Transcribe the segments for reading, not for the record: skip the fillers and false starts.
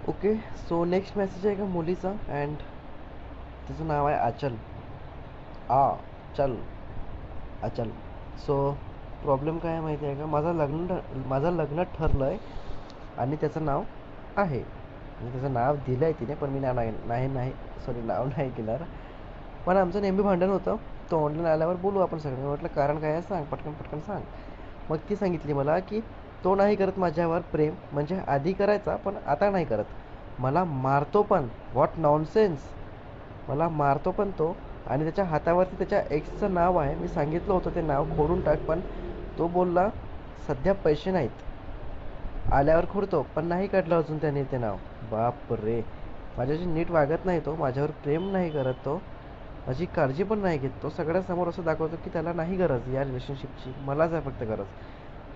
Okay. So next message आहे एका मुलीचा अँड तिचं नाव आहे आचल. चल अचल. सो प्रॉब्लेम काय आहे माहिती आहे का, माझं लग्न ठरलं आहे आणि त्याचं नाव आहे, म्हणजे त्याचं नाव दिलं आहे तिने, पण मी नाव नाही सॉरी नाव नाही केलं. पण आमचं नेहमी भांडण होतं. तो ऑनलाईन आल्यावर बोलू आपण सगळं. मी म्हटलं कारण काय आहे सांग, पटकन पटकन सांग. मग ती सांगितली मला की तो नाही करत माझ्यावर प्रेम, म्हणजे आधी करायचा पण आता नाही करत. मला मारतो पण. What nonsense. मला मारतो पण तो. आणि त्याच्या हातावरती त्याच्या एक्सचं नाव आहे. मी सांगितलं होतं ते नाव खोडून टाक, पण तो बोलला सध्या पैसे नाहीत, आल्यावर खोडतो. पण नाही काढलं अजून त्याने ते नाव. बाप रे. माझ्याशी नीट वागत नाही तो, माझ्यावर प्रेम नाही करत तो, माझी काळजी पण नाही घेत तो. सगळ्यासमोर असं दाखवतो की त्याला नाही गरज या रिलेशनशिपची, मलाच आहे फक्त गरज.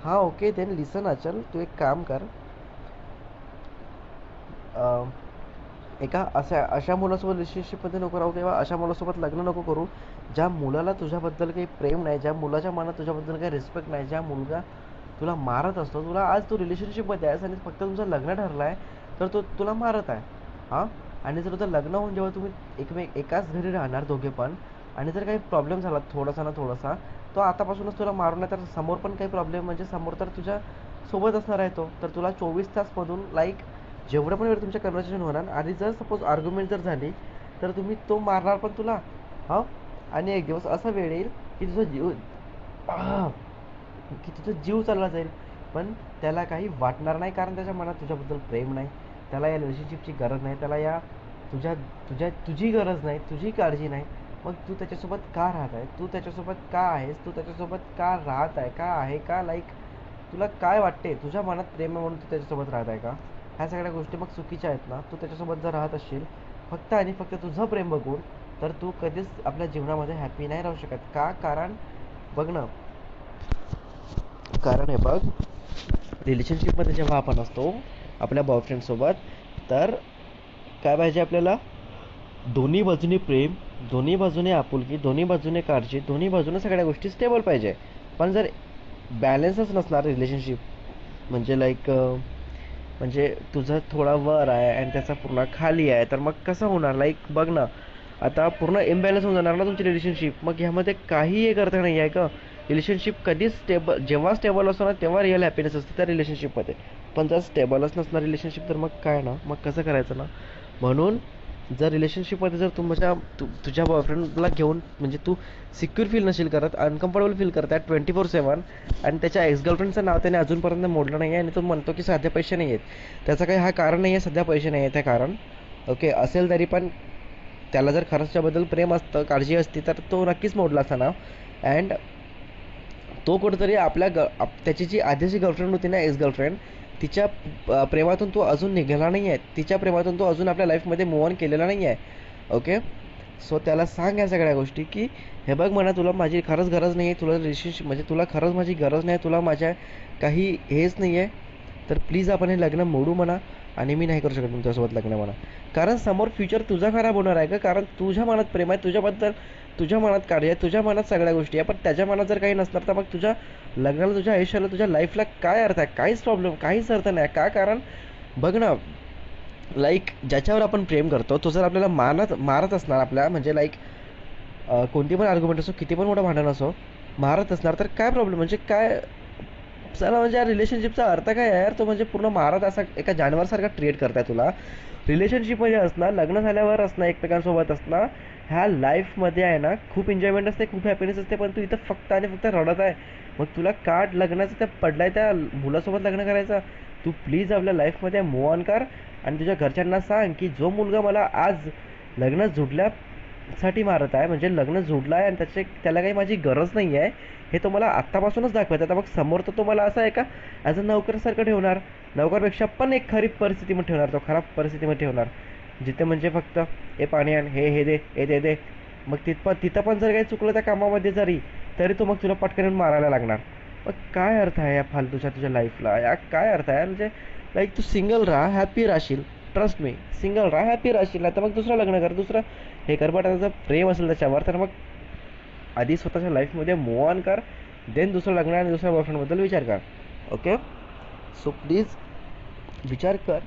हां ओके देन लिसन अचल, तू एक काम कर. अं, एका अशा मुलासोबत रिलेशनशिपमध्ये नको राहू, किंवा अशा मुलासोबत लग्न नको करू ज्या मुलाला तुझ्याबद्दल काही प्रेम नाही, ज्या मुलाच्या मनात तुझ्याबद्दल काही रिस्पेक्ट नाही, ज्या मुलगा तुला मारत असतो. तुला आज तू रिलेशनशिपमध्ये आहेस आणि फक्त तुमचं लग्न ठरलं आहे, तर तो तुला मारत आहे. हां. आणि जर तुझं लग्न होऊन जेव्हा तुम्ही एकाच घरी राहणार दोघे पण, आणि जर काही प्रॉब्लेम झाला थोडासा ना थोडासा, तो आतापासूनच तुला मारून नाही तर समोर पण काही प्रॉब्लेम, म्हणजे समोर तर तुझ्या सोबत असणार आहे तो, तर तुला 24 तासमधून जेवढं पण वेळ तुमच्या कन्व्हर्सेशन होणार, आणि जर सपोज आर्ग्युमेंट जर झाली तर तो मारणार पण तुला. हां. आणि एक दिवस असा वेळ येईल की आह, तुझा जीव चालला जाईल, पण त्याला काही वाटणार नाही, कारण त्याच्या मनात तुझ्याबद्दल प्रेम नाही. त्याला या रिलेशनशिपची गरज नाही, त्याला तुझ्या तुझी गरज नाही, तुझी काळजी नाही. मग तू त्याच्यासोबत का राहत आहे, तू त्याच्यासोबत का आहेस, तू त्याच्यासोबत का राहत आहे, का आहे का तुला काय वाटते, तुझ्या मनात प्रेम आहे म्हणून तू त्याच्यासोबत राहत आहे का? ह्या सगळ्या गोष्टी मग चुकीच्या आहेत ना. तू त्याच्यासोबत जर राहत असशील फक्त आणि फक्त तुझं प्रेम बघून, तर तू कधीच आपल्या जीवनामध्ये हॅपी नाही राहू शकत. का? कारण बघ ना, कारण हे बघ, रिलेशनशिपमध्ये जेव्हा आपण असतो आपल्या बॉयफ्रेंडसोबत, तर काय पाहिजे आपल्याला? दोन्ही बाजूने प्रेम, दोन्ही बाजूने आपुलकी, दोन्ही बाजूने काळजी, दोन्ही बाजूने सगळ्या गोष्टी स्टेबल पाहिजे. पण जर बॅलन्सच नसणार रिलेशनशिप, म्हणजे म्हणजे तुझं थोडा वर आहे आणि त्याचा पूर्ण खाली आहे, तर मग कसं होणार? बघ ना, आता पूर्ण इम्बॅलन्स होऊन जाणार ना तुमची रिलेशनशिप. मग ह्यामध्ये काही एक अर्थ नाही आहे का? रिलेशनशिप कधीच जेव्हा स्टेबल असतो ना तेव्हा रिअल हॅपीनेस असते त्या रिलेशनशिपमध्ये. पण जर स्टेबलच नसणार रिलेशनशिप, तर मग काय ना, मग कसं करायचं ना? म्हणून जर रिलेशनशिपमध्ये जर तुझ्या बॉयफ्रेंडला घेऊन, म्हणजे तू सिक्युअर फील नसेल करत, अनकम्फर्टेबल फील करत आहे 24/7, आणि त्याच्या एक्स गर्लफ्रेंडचं नाव त्याने अजूनपर्यंत मोडलं नाही आहे, आणि तो म्हणतो की सध्या पैसे नाही आहेत. त्याचं काही हा कारण नाही आहे सध्या पैसे नाही आहेत हे कारण. ओके असेल तरी पण त्याला जर खरंच त्याबद्दल प्रेम असतं, काळजी असती, तर तो नक्कीच मोडला असता नाव. अँड तो कुठेतरी त्याची जी आधीची गर्लफ्रेंड होती ना, एक्स गर्लफ्रेंड, तिच्या प्रेमातून तो अजून निघाला नाही आहे. तिच्या प्रेमातून तो अजून आपल्या लाईफमध्ये मूव्ह ऑन केलेला नाही आहे. ओके. सो त्याला सांग या सगळ्या गोष्टी की हे बघ म्हणा, तुला माझी खरंच गरज नाही आहे, तुला रिलेशनशिप म्हणजे तुला खरंच माझी गरज नाही, तुला माझ्या काही हेच नाही आहे, तर प्लीज आपण हे लग्न मोडू म्हणा. आणि मी नाही करू शकत तुमच्यासोबत लग्न म्हणा, कारण समोर फ्युचर तुझा खराब होणार आहे का? कारण तुझ्या मनात प्रेम आहे तुझ्याबद्दल, तुझ्या मनात काळजी आहे, तुझ्या मनात सगळ्या गोष्टी आहे, पण त्याच्या मनात जर काही नसणार, तर मग तुझ्या लग्नाला, तुझ्या आयुष्याला, तुझ्या लाईफला काय अर्थ आहे? काहीच प्रॉब्लेम, काहीच अर्थ नाही. का? कारण बघ ना, ज्याच्यावर आपण प्रेम करतो तो जर आपल्याला मारत असणार, आपल्या म्हणजे कोणती पण आर्ग्युमेंट असो, किती पण मोठं भांडण असो, मारत असणार, तर काय प्रॉब्लेम? म्हणजे काय चला, म्हणजे या रिलेशनशिपचा अर्थ काय आहे यार? तो म्हणजे पूर्ण मारत असा एका जानवरसारखा ट्रीट करताय तुला. रिलेशनशिपमध्ये असणार, लग्न झाल्यावर असणार, एकमेकांसोबत असणार, ह्या लाईफमध्ये आहे ना खूप एन्जॉयमेंट असते, खूप हॅपीनेस असते, पण तू इथं फक्त आणि फक्त रडत आहे. मग तुला का लग्नाचं त्या पडलाय त्या मुलासोबत लग्न करायचं? तू प्लीज आपल्या लाईफमध्ये मूव ऑन कर, आणि तुझ्या घरच्यांना सांग की जो मुलगा मला आज लग्न जुडल्यासाठी मारत आहे, म्हणजे लग्न जुडलं आहे आणि त्याला काही माझी गरज नाही आहे, हे तो मला आत्तापासूनच दाखवत. आता मग समोर तर तो मला असं आहे का ॲज अ नोकरसारखं ठेवणार, नोकरपेक्षा पण एक खरीब परिस्थितीमध्ये ठेवणार, तो खराब परिस्थितीमध्ये ठेवणार, जिथे म्हणजे फक्त हे पाणी आण, हे दे, हे दे. मग तिथं पण जर काही चुकलं त्या कामामध्ये तरी तो मग तुला पटकन येऊन मारायला लागणार. मग काय अर्थ आहे या फालतूच्या तुझ्या लाईफला? या काय अर्थ आहे? म्हणजे तू सिंगल राहा, हॅपी राहशील. ट्रस्ट मी, सिंगल राहा, हॅपी राहशील. नाही तर मग दुसरं लग्न कर, दुसरं हे कर. बट जर प्रेम असेल त्याच्यावर, तर मग आधी स्वतःच्या लाईफमध्ये मूव ऑन कर, देन दुसरं लग्न आणि दुसऱ्या बॉयफ्रेंडबद्दल विचार कर. ओके. सो प्लीज विचार कर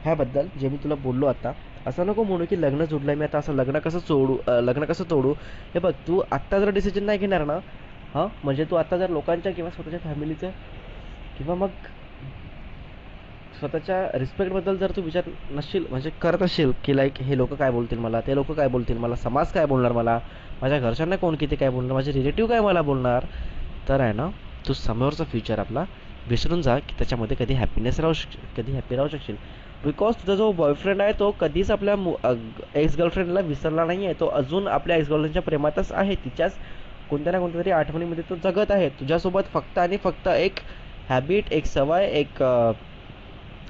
ह्याबद्दल जे मी तुला बोललो आता. असं नको म्हणू की लग्न जुडलंय मी आता असं लग्न कसं तोडू. हे बघ, तू आत्ता जर डिसिजन नाही घेणार ना, हां, म्हणजे तू आत्ता जर लोकांच्या किंवा स्वतःच्या फॅमिलीचं किंवा मग स्वतःच्या रिस्पेक्टबद्दल जर तू विचार नसशील म्हणजे करत असशील की लाईक हे लोक काय बोलतील मला, ते लोक काय बोलतील मला, समाज काय बोलणार मला, माझ्या घरच्यांना कोण किती काय बोलणार, माझे रिलेटिव्ह काय मला बोलणार, तर आहे ना, तू समोरचा फ्युचर आपला विसरून जा की त्याच्यामध्ये कधी हॅपी राहू शकशील. बिकॉज तुझा जो बॉयफ्रेंड आहे तो कधीच आपल्या एक्स गर्लफ्रेंडला विसरला नाही आहे. तो अजून आपल्या एक्स गर्लफ्रेंडच्या प्रेमातच आहे. तिच्याच कोणत्या ना कोणत्या तरी आठवणीमध्ये तो जगत आहे. तुझ्यासोबत फक्त आणि फक्त एक हॅबिट, एक सवय, एक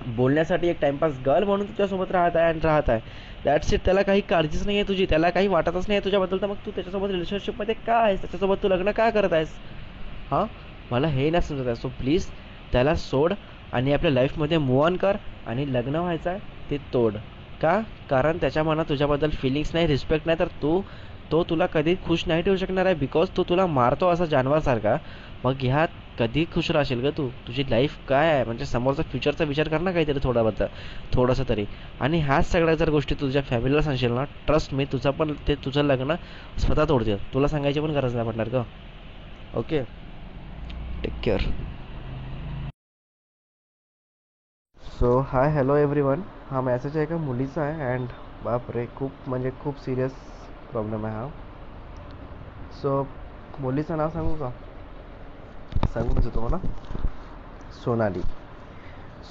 बोलण्यासाठी एक टाइमपास गर्ल म्हणून तुझ्यासोबत राहत आहे आणि राहत आहे. That's it. त्याला काही काळजीच नाही आहे तुझी, त्याला काही वाटतच नाही आहे तुझ्याबद्दल. तर मग तू त्याच्यासोबत रिलेशनशिपमध्ये का आहेस, त्याच्यासोबत तू लग्न का करत आहेस? हां, मला हे नाही समजत आहे. सो प्लीज त्याला सोड आणि आपल्या लाईफमध्ये मूव ऑन कर. आणि लग्न व्हायचं आहे ते तोड. का? कारण त्याच्या मनात तुझ्याबद्दल फिलिंग्स नाही, रिस्पेक्ट नाही, तर तो तुला कधी खुश नाही ठेवू शकणार आहे. बिकॉज तो तुला मारतो असा जानवरसारखा. मग ह्यात कधी खुश राहशील का तू? तुझी लाईफ काय आहे? म्हणजे समोरचा फ्युचरचा विचार कर ना काहीतरी थोडंसं तरी. आणि ह्याच सगळ्या जर गोष्टी तुझ्या फॅमिलीला सांगशील ना, ट्रस्ट मी, तुझं लग्न स्वतः तोडतील. तुला सांगायची पण गरज नाही पडणार का. Okay, take care. So hi, hello everyone. हा मेसेज आहे एका मुलीचा आहे अँड बापरे, खूप म्हणजे खूप सिरियस प्रॉब्लेम आहे हा. सो मुलीचं नाव सांगू का? सांगू कसं तुम्हाला? सोनाली.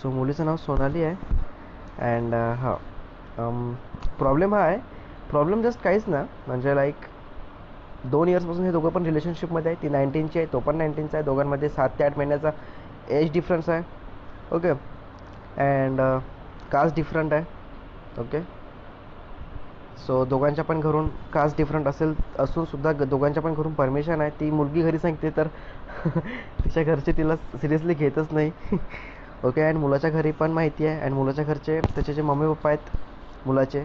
सो मुलीचं नाव सोनाली आहे अँड हां, प्रॉब्लेम हा आहे. प्रॉब्लेम जस्ट काहीच ना, म्हणजे लाईक 2 इयर्सपासून हे दोघं पण रिलेशनशिपमध्ये आहे. ती 19ची आहे, तो पण 19चा आहे. दोघांमध्ये 7 ते 8 महिन्याचा एज डिफरन्स आहे. ओके. अँड कास्ट डिफरंट आहे. ओके. सो दोघांच्या पण घरून कास्ट डिफरंट असून सुद्धा दोघांच्या पण घरून परमिशन आहे. ती मुलगी घरी सांगते तर तिच्या घरचे तिला सिरियसली घेतच नाही. ओके. अँड मुलाच्या घरी पण माहिती आहे. अँड मुलाच्या घरचे, त्याचे जे मम्मी पप्पा आहेत मुलाचे,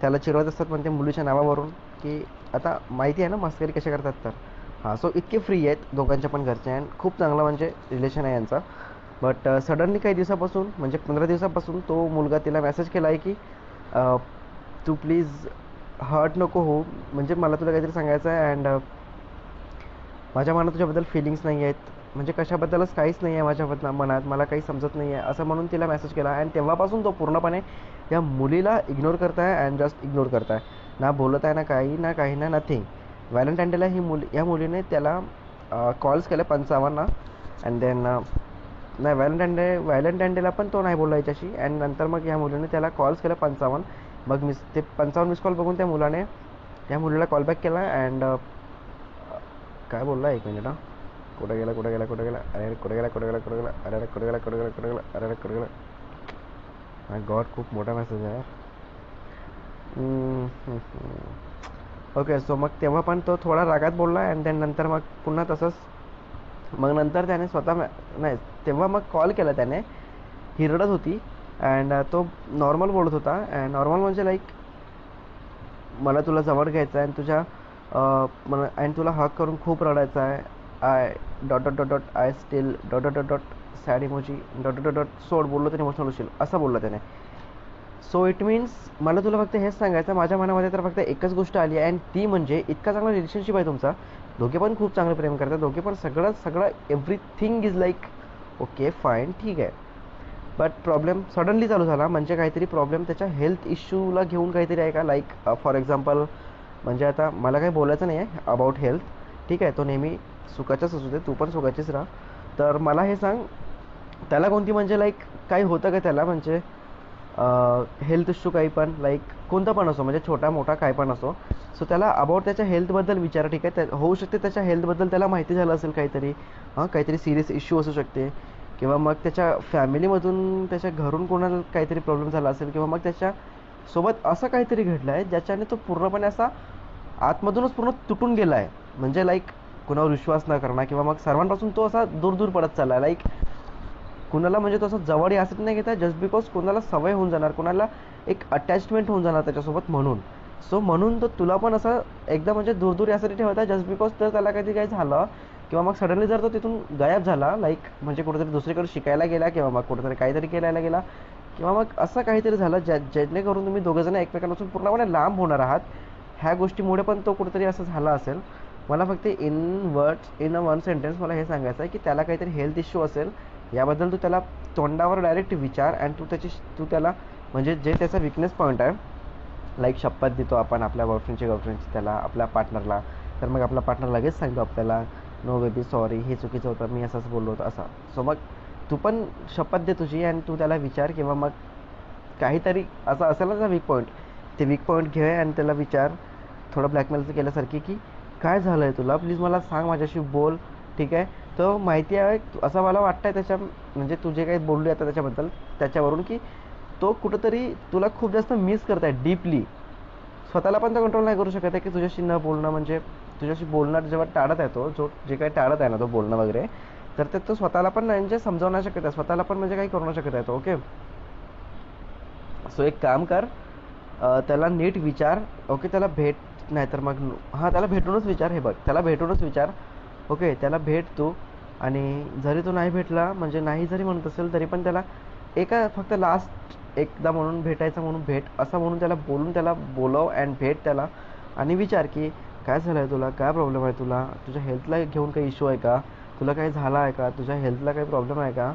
त्याला चिडवत असतात पण ते मुलीच्या नावावरून, की आता माहिती आहे ना मस्करी कशा करतात तर. हां, सो इतके फ्री आहेत दोघांच्या पण घरचे अँड खूप चांगला म्हणजे रिलेशन आहे यांचा. बट सडनली काही दिवसापासून, म्हणजे 15 दिवसापासून तो मुलगा तिला मेसेज केला आहे की तू प्लीज हर्ट नको हो, म्हणजे मला तुला काहीतरी सांगायचं आहे अँड माझ्या मनात तुझ्याबद्दल फिलिंग्स नाही आहेत, म्हणजे कशाबद्दलच काहीच नाही आहे माझ्या मनात, मला काही समजत नाही आहे, असं म्हणून तिला मेसेज केला. अँड तेव्हापासून तो पूर्णपणे या मुलीला इग्नोर करत आहे अँड जस्ट इग्नोर करत आहे. ना बोलत आहे, ना काही ना नथिंग. व्हॅलेंटाईन डेला या मुलीने त्याला कॉल्स केले 55. अँड देन नाही, व्हॅलेंटाईन डेला पण तो नाही बोलला याच्याशी. अँड नंतर मग या मुलीने त्याला कॉल्स केला 55. मग ते 55 मिस कॉल बघून त्या मुलीला कॉल बॅक केला अँड काय बोलला, एक मिनिट हां. कुठं गेला अरे, माय गॉड, खूप मोठा मेसेज आहे. ओके. सो मग तेव्हा पण तो थोडा रागात बोलला अँड देन नंतर मग पुन्हा तसंच. मग नंतर त्याने नाही, तेव्हा मग कॉल केला त्याने. ही रडत होती अँड तो नॉर्मल बोलत होता. अँड नॉर्मल म्हणजे लाईक मला तुला जवळ घ्यायचं आहे आणि तुला हक करून खूप रडायचं आहे. I dot dot dot dot I still dot dot dot dot sad emoji dot dot dot सोड बोललो तर इमोशनल होशील असं बोललं त्याने. सो इट मीन्स मला तुला फक्त हेच सांगायचं, माझ्या मनामध्ये तर फक्त एकच गोष्ट आली आहे अँड ती म्हणजे इतका चांगला रिलेशनशिप आहे तुमचा. दोघे पण खूप चांगले प्रेम करतात. दोघे पण सगळं everything is like okay fine, ठीक आहे. बट प्रॉब्लेम सडनली चालू झाला. म्हणजे काहीतरी प्रॉब्लेम त्याच्या हेल्थ इश्यूला घेऊन काहीतरी आहे का, लाईक फॉर एक्झाम्पल, म्हणजे आता मला काही बोलायचं नाही आहे अबाउट हेल्थ, ठीक आहे. तो नेहमी सुखाचाच असू दे, तू पण सुखाचीच राहा. तर मला हे सांग, त्याला कोणती म्हणजे लाईक काही होतं का त्याला, म्हणजे हेल्थ इश्यू काही पण, लाईक कोणता पण असो, म्हणजे छोटा मोठा काय पण असो. सो त्याला अबाउट त्याच्या हेल्थबद्दल विचार, ठीक आहे. होऊ शकते त्याच्या हेल्थबद्दल त्याला माहिती झालं असेल काहीतरी, काहीतरी सिरियस इश्यू असू शकते, किंवा मग त्याच्या फॅमिलीमधून, त्याच्या घरून कोणाला काहीतरी प्रॉब्लेम झाला असेल, किंवा मग त्याच्यासोबत असं काहीतरी घडलं आहे ज्याच्याने तो पूर्णपणे असा आतमधूनच पूर्ण तुटून गेला आहे. म्हणजे लाईक कुणावर विश्वास न करणं, किंवा मग सर्वांपासून तो असा दूर दूर पडत चालला आहे. लाईक कुणाला म्हणजे तो असं जवळ यासाठी नाही घेता, जस्ट बिकॉज कुणाला सवय होऊन जाणार, कुणाला एक अटॅचमेंट होऊन जाणार त्याच्यासोबत म्हणून. सो म्हणून तो तुला पण असं एकदा म्हणजे दूर दूर यासाठी ठेवता, जस्ट बिकॉज तर त्याला कधी काही झालं, किंवा मग सडनली जर तो तिथून गायब झाला, लाईक म्हणजे कुठेतरी दुसरीकडे शिकायला गेला, किंवा मग कुठेतरी काहीतरी करायला गेला, किंवा मग असं काहीतरी झालं जेणेकरून तुम्ही दोघंजण एकमेकांपासून पूर्णपणे लांब होणार आहात. ह्या गोष्टीमुळे पण तो कुठेतरी असं झाला असेल. मला फक्त इन अ वन सेंटेन्स मला हे सांगायचं आहे की त्याला काहीतरी हेल्थ इश्यू असेल. याबद्दल तू त्याला तोंडावर डायरेक्ट विचार आणि तू त्याला म्हणजे जे त्याचा विकनेस पॉईंट आहे, लाईक शपथ देतो आपण आपल्या गर्लफ्रेंडची त्याला आपल्या पार्टनरला, तर मग आपला पार्टनर लगेच सांगतो आपल्याला, नो बेबी सॉरी, हे चुकीचं होतं, मी असंच बोललो होतं असं. सो मग तू पण शपथ दे तुझी आणि तू त्याला विचार, किंवा मग काहीतरी असं असेल ना वीक पॉईंट, ते वीक पॉईंट घे आणि त्याला विचार थोडं ब्लॅकमेलचं केल्यासारखी की काय झालं आहे तुला, प्लीज मला सांग, माझ्याशी बोल, ठीक आहे. तो माहिती आहे असं मला वाटतं आहे त्याच्या म्हणजे तू जे काही बोलली आता त्याच्याबद्दल त्याच्यावरून की तो कुठंतरी तुला खूप जास्त मिस करत आहे डीपली. स्वतःला पण तो कंट्रोल नाही करू शकत आहे की तुझ्याशी न बोलणं, म्हणजे तुझ्याशी बोलणं जेव्हा टाळत आहे तो, जे काही टाळत आहे ना तो बोलणं वगैरे, तर ते तो स्वतःला पण म्हणजे समजावू नाही शकत आहे, स्वतःला पण म्हणजे काही करू नाही शकत आहे तो. ओके, सो एक काम कर, त्याला नीट विचार. ओके, त्याला भेट, नाही तर मग हां त्याला भेटूनच विचार. हे बघ, त्याला भेटूनच विचार. ओके, त्याला भेट तू. आणि जरी तो नाही भेटला, म्हणजे नाही जरी म्हणत असेल तरी पण त्याला फक्त लास्ट एकदा म्हणून भेटायचं म्हणून भेट, असं म्हणून त्याला बोलून त्याला बोलव अँड भेट त्याला. आणि विचार की काय झालं आहे तुला, काय प्रॉब्लेम आहे तुला, तुझ्या हेल्थला घेऊन काही इश्यू आहे का, तुला काही झालं आहे का, तुझ्या हेल्थला काही प्रॉब्लेम आहे का,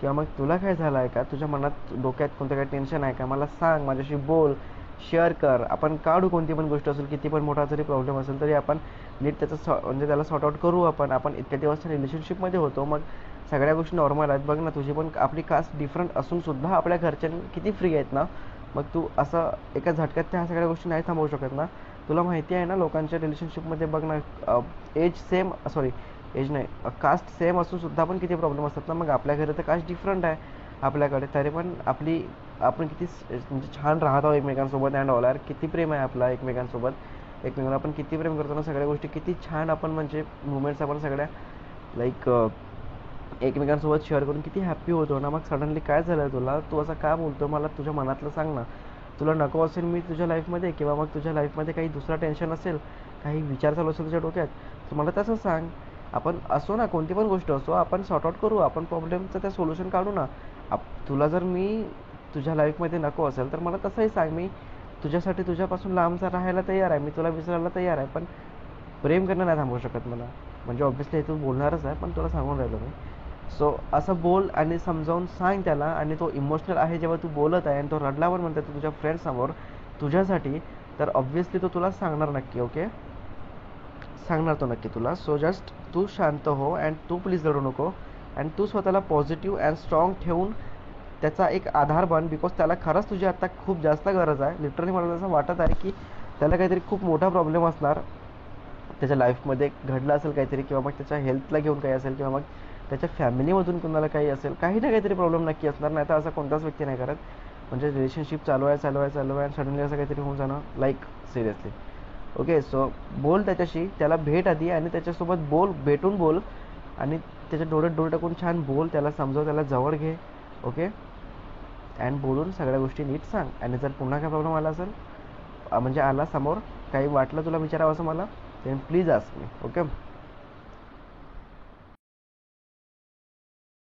किंवा मग तुला काय झालं आहे का, तुझ्या मनात डोक्यात कोणतं काही टेन्शन आहे का, मला सांग, माझ्याशी बोल, शेअर कर. आपण काढू कोणती पण गोष्ट असेल, किती पण मोठा जरी प्रॉब्लेम असेल तरी आपण नीट त्याचं म्हणजे त्याला सॉर्ट आउट करू. आपण इतक्या दिवस रिलेशनशिपमध्ये होतो, मग सगळ्या गोष्टी नॉर्मल आहेत. बघ ना, तुझी पण आपली कास्ट डिफरंट असूनसुद्धा आपल्या घरच्या किती फ्री आहेत ना. मग तू असं एका झटक्यात त्या सगळ्या गोष्टी नाही थांबवू शकत ना. तुला माहिती आहे ना, लोकांच्या रिलेशनशिपमध्ये बघ ना, एज सेम, सॉरी एज नाही, कास्ट सेम असूनसुद्धा पण किती प्रॉब्लेम असतात ना. मग आपल्या घरी तर कास्ट डिफरंट आहे आपल्याकडे, तरी पण आपण किती म्हणजे छान राहत आहोत एकमेकांसोबत अँड ऑल आर, किती प्रेम आहे आपला एकमेकांसोबत, एकमेकांना आपण किती प्रेम करतो ना. सगळ्या गोष्टी किती छान आपण म्हणजे मुमेंट्स आपण सगळ्या लाईक एकमेकांसोबत शेअर करून किती हॅप्पी होतो ना. मग सडनली काय झालं आहे तुला, तू असं का बोलतो, मला तुझ्या मनातलं सांग ना. तुला नको असेल मी तुझ्या लाईफमध्ये, किंवा मग तुझ्या लाईफमध्ये काही दुसरा टेन्शन असेल, काही विचार चालू असेल तुझ्या डोक्यात, तर मला तसं सांग. आपण असो ना, कोणती पण गोष्ट असो, आपण सॉर्ट आउट करू, आपण प्रॉब्लेमचं त्या सोल्युशन काढू ना. तुला जर मी तुझ्या लाईफमध्ये नको असेल तर मला तसंही सांग, मी तुझ्यासाठी तुझ्यापासून लांबचा राहायला तयार आहे, मी तुला विसरायला तयार आहे, पण प्रेम करणं नाही थांबवू शकत मला. म्हणजे ऑब्व्हियसली हे तू बोलणारच आहे, पण तुला सांगून राहिलो मी. सो असं बोल आणि समजावून सांग त्याला. आणि तो इमोशनल आहे जेव्हा तू बोलत आहे आणि तो रडल्यावर म्हणतो तू तुझ्या फ्रेंड्ससमोर तुझ्यासाठी, तर ऑब्व्हियसली तो तुला सांगणार नक्की. ओके, सांगणार तो नक्की तुला. सो जस्ट तू शांत हो अँड तू प्लीज रडू नको. अँड तू स्वतःला पॉझिटिव्ह अँड स्ट्रॉंग ठेवून त्याचा एक आधार बन, बिकॉज त्याला खरंच तुझी आत्ता खूप जास्त गरज आहे. लिटरली मला असं वाटत आहे की त्याला काहीतरी खूप मोठा प्रॉब्लेम असणार त्याच्या लाईफमध्ये, घडलं असेल काहीतरी, किंवा मग त्याच्या हेल्थला घेऊन काही असेल, किंवा मग त्याच्या फॅमिलीमधून कुणाला काही असेल, काही ना काहीतरी प्रॉब्लेम नक्की असणार. नाही तर असं कोणताच व्यक्ती नाही करत. म्हणजे रिलेशनशिप चालू आहे आणि सडनली असं काहीतरी होऊन जाणं, लाईक सिरियसली. ओके, सो बोल त्याच्याशी, त्याला भेट आधी आणि त्याच्यासोबत बोल, भेटून बोल. आणि त्याच्या डोळ्यात डोळे टाकून छान बोल, त्याला समजव, त्याला जवळ घे. ओके, अँड बोलून सगळ्या गोष्टी नीट सांग. आणि जर पुन्हा काय प्रॉब्लेम आला असेल, म्हणजे आला समोर, काही वाटलं तुला विचारावं असं मला, then please ask me. Okay.